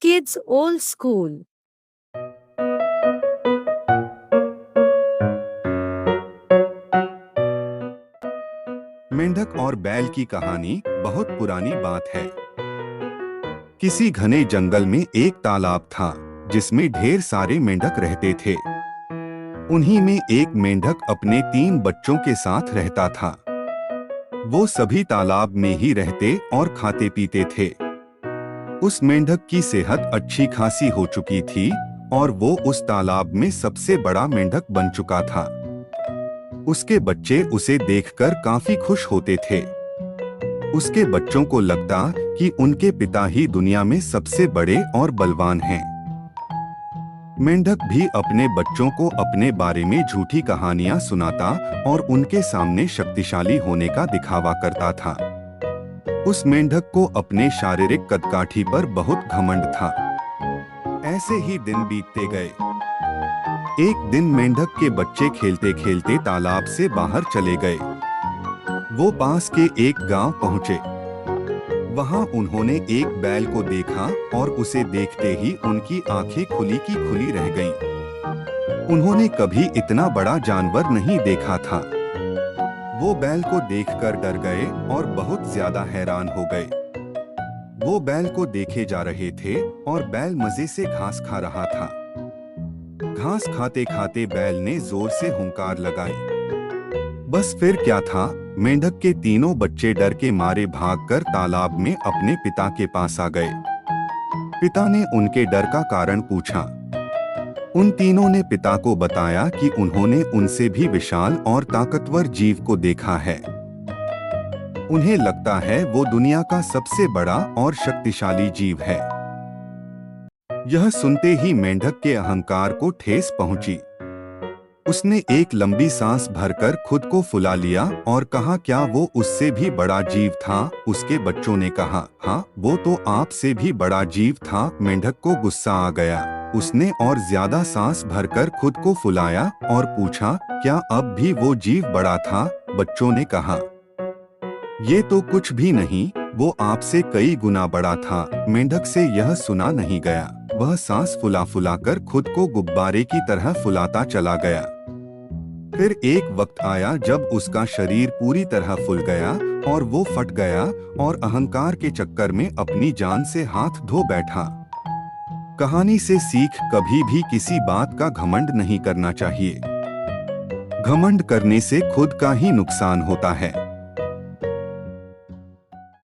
Kids Old School. मेंढक और बैल की कहानी बहुत पुरानी बात है। किसी घने जंगल में एक तालाब था जिसमें ढेर सारे मेंढक रहते थे। उन्हीं में एक मेंढक अपने 3 बच्चों के साथ रहता था। वो सभी तालाब में ही रहते और खाते पीते थे। उस मेंढक की सेहत अच्छी खासी हो चुकी थी और वो उस तालाब में सबसे बड़ा मेंढक बन चुका था। उसके बच्चे उसे देखकर काफी खुश होते थे। उसके बच्चों को लगता कि उनके पिता ही दुनिया में सबसे बड़े और बलवान हैं। मेंढक भी अपने बच्चों को अपने बारे में झूठी कहानियां सुनाता और उनके सामने शक्तिशाली होने का दिखावा करता था। उस मेंढक को अपने शारीरिक कदकाठी पर बहुत घमंड था। ऐसे ही दिन बीतते गए। एक दिन मेंढक के बच्चे खेलते खेलते तालाब से बाहर चले गए। वो पास के एक गांव पहुंचे। वहां उन्होंने एक बैल को देखा और उसे देखते ही उनकी आंखें खुली की खुली रह गईं। उन्होंने कभी इतना बड़ा जानवर नहीं देखा था। वो बैल को देखकर डर गए और बहुत ज्यादा हैरान हो गए। वो बैल को देखे जा रहे थे और बैल मजे से घास खा रहा था। घास खाते खाते बैल ने जोर से हुंकार लगाई। बस फिर क्या था, मेंढक के तीनों बच्चे डर के मारे भागकर तालाब में अपने पिता के पास आ गए। पिता ने उनके डर का कारण पूछा। उन तीनों ने पिता को बताया कि उन्होंने उनसे भी विशाल और ताकतवर जीव को देखा है। उन्हें लगता है वो दुनिया का सबसे बड़ा और शक्तिशाली जीव है। यह सुनते ही मेंढक के अहंकार को ठेस पहुंची। उसने एक लंबी सांस भरकर खुद को फुला लिया और कहा, क्या वो उससे भी बड़ा जीव था? उसके बच्चों ने कहा, हाँ, वो तो आपसे भी बड़ा जीव था। मेंढक को गुस्सा आ गया। उसने और ज्यादा सांस भरकर खुद को फुलाया और पूछा, क्या अब भी वो जीव बड़ा था? बच्चों ने कहा, ये तो कुछ भी नहीं, वो आपसे कई गुना बड़ा था। मेंढक से यह सुना नहीं गया। वह सांस फुला फुला कर खुद को गुब्बारे की तरह फुलाता चला गया। फिर एक वक्त आया जब उसका शरीर पूरी तरह फूल गया और वो फट गया और अहंकार के चक्कर में अपनी जान से हाथ धो बैठा। कहानी से सीख, कभी भी किसी बात का घमंड नहीं करना चाहिए। घमंड करने से खुद का ही नुकसान होता है।